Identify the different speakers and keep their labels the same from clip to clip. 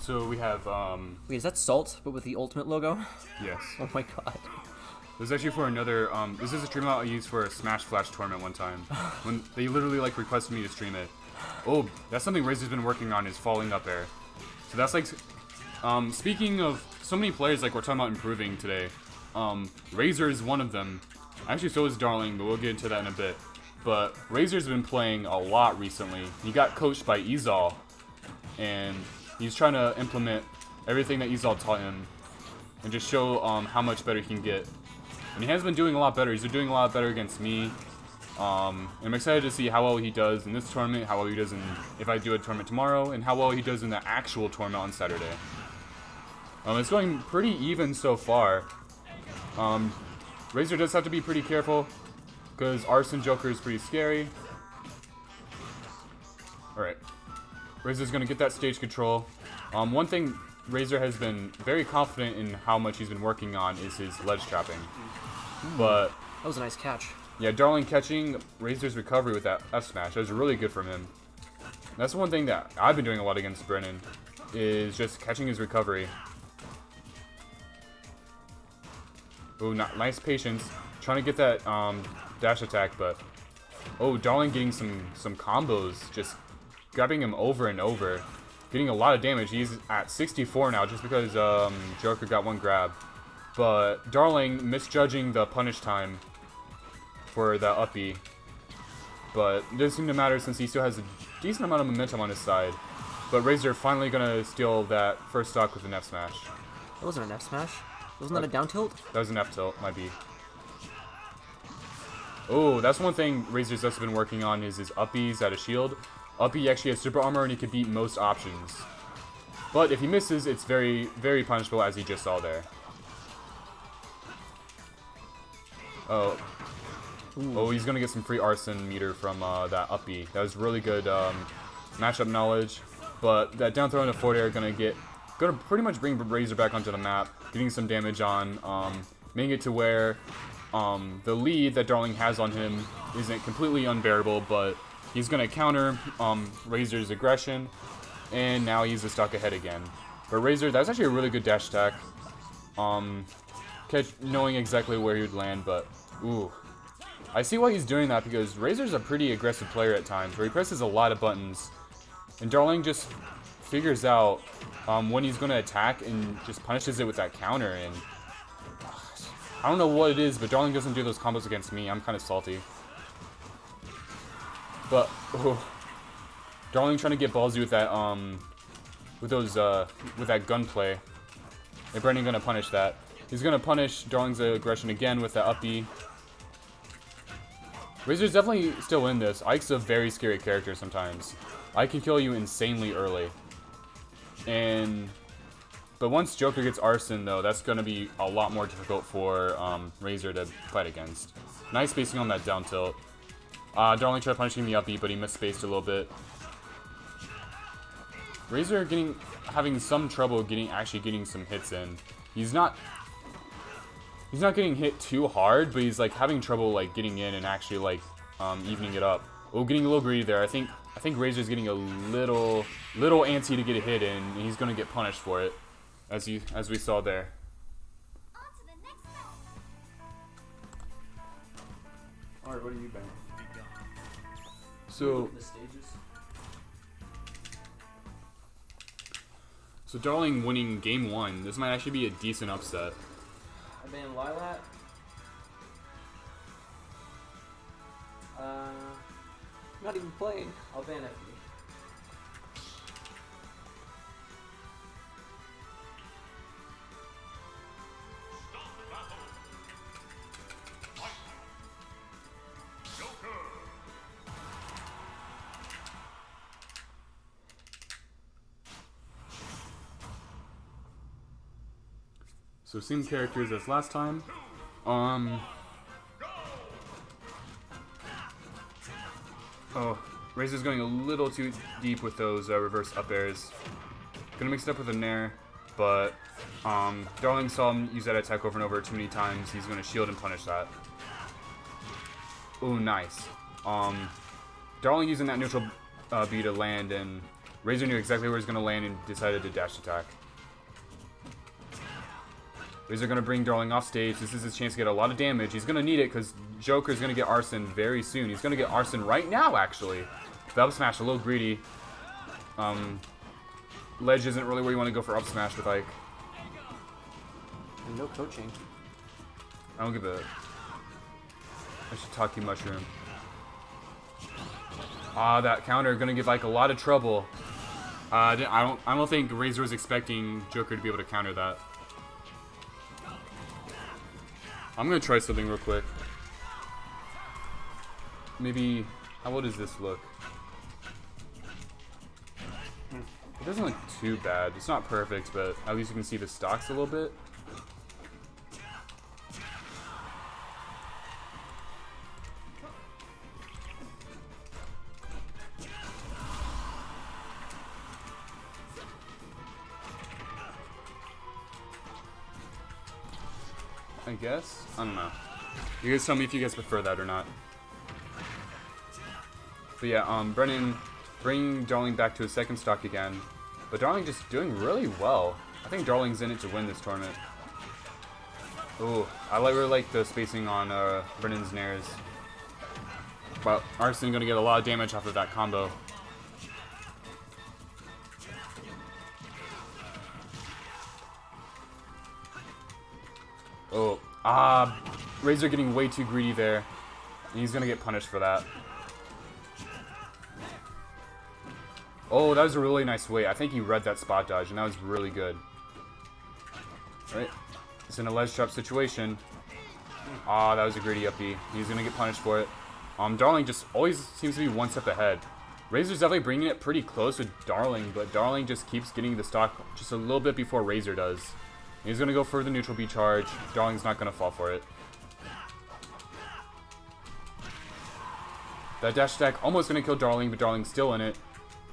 Speaker 1: So we have,
Speaker 2: Wait, is that Salt, but with the Ultimate logo?
Speaker 1: yes.
Speaker 2: Oh my god.
Speaker 1: This is actually for another, this is a stream I used for a Smash Flash tournament one time. When they literally, like, requested me to stream it. Oh, that's something RaZoR's been working on, is falling up air. So that's like, speaking of so many players, like, we're talking about improving today. RaZoR is one of them. Actually, so is Darling, but we'll get into that in a bit. But RaZoR's been playing a lot recently. He got coached by Ezal, and he's trying to implement everything that Ezal taught him and just show how much better he can get. And he has been doing a lot better. He's been doing a lot better against me. And I'm excited to see how well he does in this tournament, how well he does in if I do a tournament tomorrow, and how well he does in the actual tournament on Saturday. It's going pretty even so far. RaZoR does have to be pretty careful, because Arson Joker is pretty scary. Alright. RaZoR's going to get that stage control. One thing RaZoR has been very confident in how much he's been working on is his ledge trapping. But
Speaker 2: That was a nice catch.
Speaker 1: yeah, Darling catching RaZoR's recovery with that F smash. That was really good from him. That's one thing that I've been doing a lot against Brennan, is just catching his recovery. Oh, nice patience. Trying to get that dash attack, but oh, Darling getting some combos, just grabbing him over and over, getting a lot of damage. He's at 64 now just because Joker got one grab. But Darling misjudging the punish time for the up B. But it doesn't seem to matter since he still has a decent amount of momentum on his side. But RaZoR finally gonna steal that first stock with an F smash.
Speaker 2: That wasn't an F smash. Wasn't that a down tilt?
Speaker 1: That was an F tilt, might be. Oh, that's one thing RaZoR's also been working on is his uppies at a shield. Uppy actually has super armor and he can beat most options. But if he misses, it's very, very punishable, as he just saw there. Oh. Oh, he's gonna get some free arson meter from that uppy. That was really good matchup knowledge. But that down throw into forward air gonna pretty much bring RaZoR back onto the map, getting some damage on, making it to where the lead that Darling has on him isn't completely unbearable, but he's gonna counter RaZoR's aggression, and now he's a stock ahead again. But RaZoR, that's actually a really good dash attack. Knowing exactly where he would land, but ooh. I see why he's doing that, because RaZoR's a pretty aggressive player at times, where he presses a lot of buttons, and Darling just figures out when he's going to attack and just punishes it with that counter. And I don't know what it is, but Darling doesn't do those combos against me. I'm kind of salty. But Darling trying to get ballsy with that with that gunplay. And Brennan gonna punish that. He's gonna punish Darling's aggression again with that up B. RaZoR's definitely still in this. Ike's a very scary character sometimes. Ike can kill you insanely early. But once Joker gets Arson, though, that's going to be a lot more difficult for RaZoR to fight against. Nice spacing on that down tilt. Darling tried punishing the up B, but he misspaced a little bit. RaZoR having some trouble actually getting some hits in. He's not getting hit too hard, but he's like having trouble like getting in and actually like evening it up. Oh, getting a little greedy there. I think RaZoR's getting a little antsy to get a hit in, and he's gonna get punished for it, as we saw there. All right, what are you bang? So Darling winning game 1. This might actually be a decent upset.
Speaker 2: I ban Lilat. Not even playing. I'll ban it.
Speaker 1: So same characters as last time. Oh, RaZoR's going a little too deep with those reverse up airs. Gonna mix it up with a nair, but Darling saw him use that attack over and over too many times. He's gonna shield and punish that. Oh, nice. Darling using that neutral B to land, and RaZoR knew exactly where he was going to land and decided to dash attack. RaZoR going to bring Darling off stage. This is his chance to get a lot of damage. He's going to need it because Joker's going to get Arson very soon. He's going to get Arson right now, actually. The up smash, a little greedy. Ledge isn't really where you want to go for up smash with Ike.
Speaker 2: And no coaching.
Speaker 1: I don't give a... I should talk to Mushroom. Ah, that counter gonna give Ike a lot of trouble. I don't think RaZoR was expecting Joker to be able to counter that. I'm gonna try something real quick. Maybe, how does this look? It doesn't look too bad. It's not perfect, but at least you can see the stocks a little bit. I guess? I don't know. You guys tell me if you guys prefer that or not. But yeah, Brennan bringing Darling back to his second stock again. But Darling just doing really well. I think Darling's in it to win this tournament. Ooh, I really like the spacing on Brennan's nairs. But Arson gonna get a lot of damage off of that combo. Oh, RaZoR getting way too greedy there. And he's gonna get punished for that. Oh, that was a really nice way. I think he read that spot dodge, and that was really good. Alright, it's in a ledge trap situation. That was a greedy up B. He's gonna get punished for it. Darling just always seems to be one step ahead. RaZor's definitely bringing it pretty close with Darling, but Darling just keeps getting the stock just a little bit before RaZoR does. He's gonna go for the neutral B charge. Darling's not gonna fall for it. That dash attack almost gonna kill Darling, but Darling's still in it.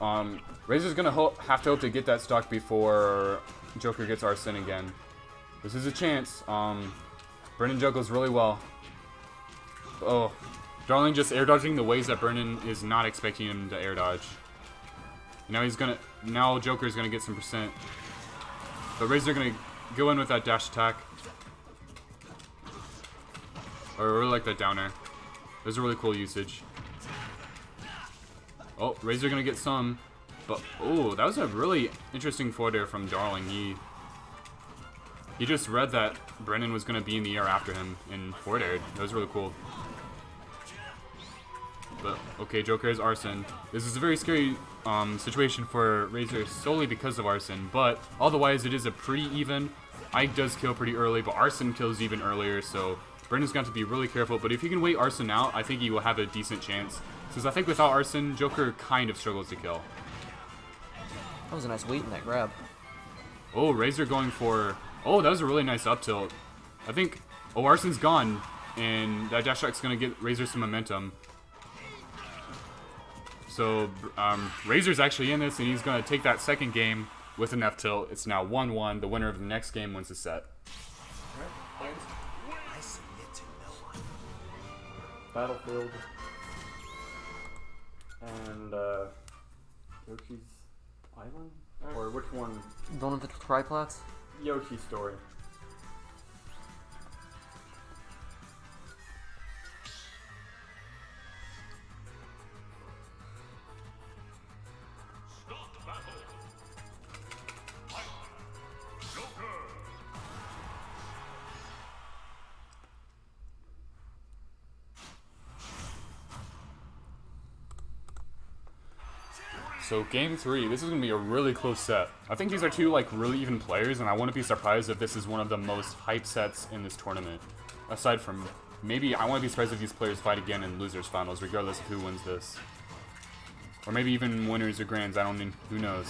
Speaker 1: RaZor's gonna have to hope to get that stock before Joker gets Arson again. This is a chance. Brennan juggles really well. Oh, Darling just air dodging the ways that Brennan is not expecting him to air dodge. Now Joker's gonna get some percent. But RaZoR gonna go in with that dash attack. I really like that down air. There's a really cool usage. Oh, RaZoR gonna get some. But, oh, that was a really interesting forward air from Darling. He just read that Brennan was gonna be in the air after him and forward aired. That was really cool. But, okay, Joker has Arson. This is a very scary situation for RaZoR solely because of Arson, but otherwise it is a pretty even. Ike does kill pretty early, but Arson kills even earlier, so Brennan's got to be really careful. But if he can wait Arson out, I think he will have a decent chance. Since I think without Arson, Joker kind of struggles to kill.
Speaker 2: That was a nice weight in that grab.
Speaker 1: Oh, RaZoR going for... Oh, that was a really nice up tilt. I think... Oh, Arson's gone, and that dash attack's going to get RaZoR some momentum. So, RaZor's actually in this, and he's going to take that second game with an F tilt. It's now 1-1. The winner of the next game wins the set.
Speaker 3: I submit to no one.
Speaker 4: Battlefield. And, Yoshi's Island? Or which one?
Speaker 2: The one with the triplats?
Speaker 4: Yoshi's Story.
Speaker 1: So game 3, this is going to be a really close set. I think these are two like really even players, and I wouldn't be surprised if this is one of the most hype sets in this tournament. Aside from, maybe I wouldn't be surprised if these players fight again in losers finals, regardless of who wins this. Or maybe even winners or grands, I don't know, who knows.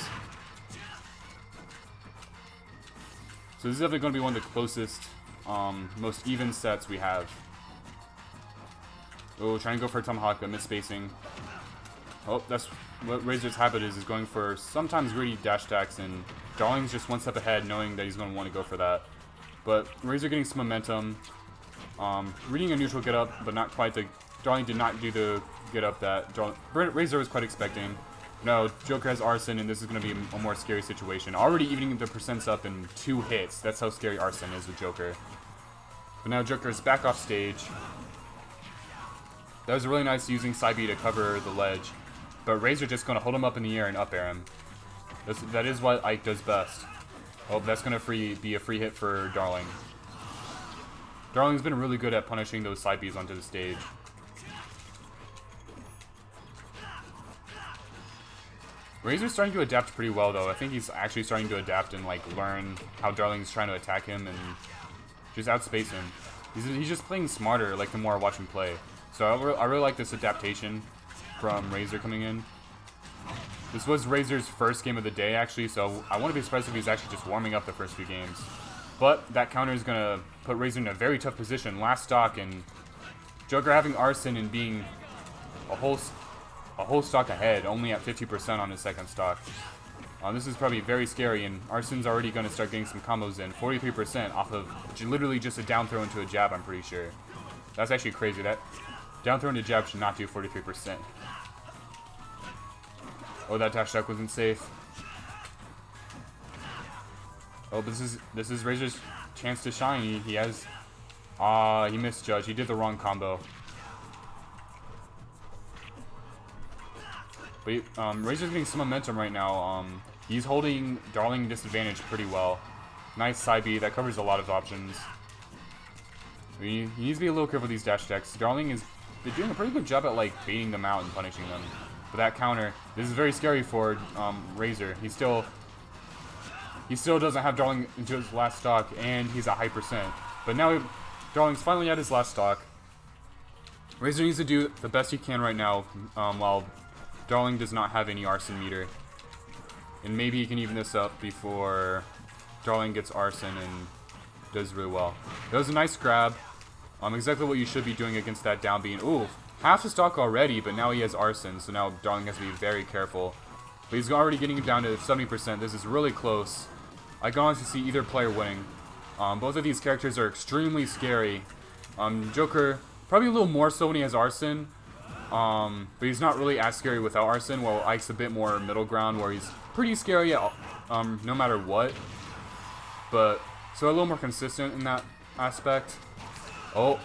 Speaker 1: So this is definitely going to be one of the closest, most even sets we have. Oh, trying to go for a tomahawk, but misspacing. Oh, that's what RaZor's habit is going for sometimes greedy dash attacks, and Darling's just one step ahead, knowing that he's going to want to go for that. But RaZoR getting some momentum, reading a neutral get up, but not quite the... Darling did not do the get up that RaZoR was quite expecting. No, Joker has Arson, and this is going to be a more scary situation. Already evening the percents up in 2 hits. That's how scary Arson is with Joker. But now Joker is back off stage. That was really nice using side B to cover the ledge. But RaZoR just going to hold him up in the air and up air him. That is what Ike does best. Oh, that's going to be a free hit for Darling. Darling's been really good at punishing those side Bs onto the stage. RaZor's starting to adapt pretty well, though. I think he's actually starting to adapt and like learn how Darling's trying to attack him and just outspace him. He's just playing smarter, like the more I watch him play. So I really like this adaptation from RaZoR coming in. This was RaZor's first game of the day, actually, so I wouldn't be surprised if he's actually just warming up the first few games. But that counter is going to put RaZoR in a very tough position. Last stock, and Joker having Arson and being a whole stock ahead, only at 50% on his second stock. This is probably very scary, and Arson's already going to start getting some combos in. 43% off of literally just a down throw into a jab, I'm pretty sure. That's actually crazy. That down throw into jab should not do 43%. Oh, that dash attack wasn't safe. Oh, but this is RaZor's chance to shine. He has... he misjudged. He did the wrong combo. But RaZor's getting some momentum right now. He's holding Darling disadvantage pretty well. Nice side B. That covers a lot of options. He needs to be a little careful with these dash attacks. Darling is doing a pretty good job at like baiting them out and punishing them. But that counter, this is very scary for RaZor. He still doesn't have Darling into his last stock, and he's at high percent. But now Darling's finally at his last stock. RaZor needs to do the best he can right now, while Darling does not have any Arson meter. And maybe he can even this up before Darling gets Arson and does really well. That was a nice grab. Exactly what you should be doing against that down being. Ooh, half the stock already, but now he has Arson, so now Darling has to be very careful. But he's already getting it down to 70%. This is really close. I can honestly see either player winning. Both of these characters are extremely scary. Joker, probably a little more so when he has Arson. But he's not really as scary without Arson, while Ike's a bit more middle ground, where he's pretty scary no matter what. But, so a little more consistent in that aspect. Oh,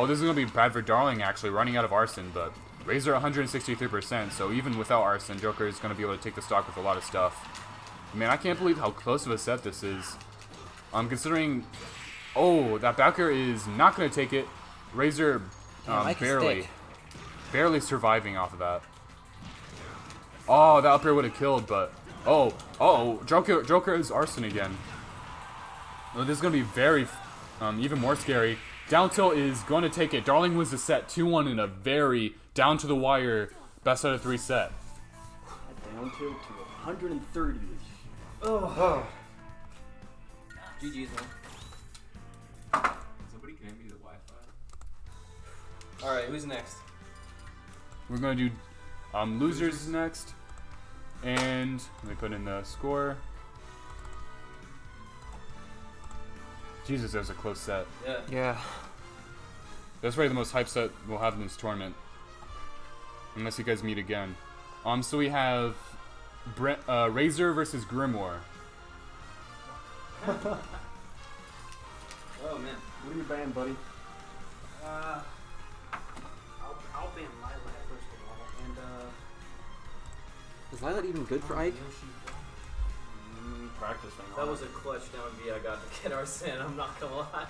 Speaker 1: this is going to be bad for Darling, actually, running out of Arson, but RaZor 163%, so even without Arson, Joker is going to be able to take the stock with a lot of stuff. Man, I can't believe how close of a set this is. Considering, that back air is not going to take it. RaZor barely surviving off of that. Oh, that up air would have killed, but Joker is Arson again. Oh, this is going to be very, even more scary. Down tilt is going to take it. Darling wins the set 2-1 in a very down to the wire best out of 3 set.
Speaker 4: Down tilt to 130.
Speaker 2: Oh. GG's, man.
Speaker 1: Somebody connect me to the Wi-Fi.
Speaker 2: Alright, who's next?
Speaker 1: We're going to do losers next. And let me put in the score. Jesus, that was a close set.
Speaker 2: Yeah.
Speaker 1: That's probably the most hype set we'll have in this tournament. Unless you guys meet again. So we have RaZoR versus Grimoire.
Speaker 2: Oh, man.
Speaker 4: What are you ban, buddy?
Speaker 3: I'll ban Lilac first of all, and
Speaker 2: Is Lilac even good for Ike?
Speaker 4: Practicing.
Speaker 3: that was a clutch down B I got to get Arsene, I'm not gonna lie.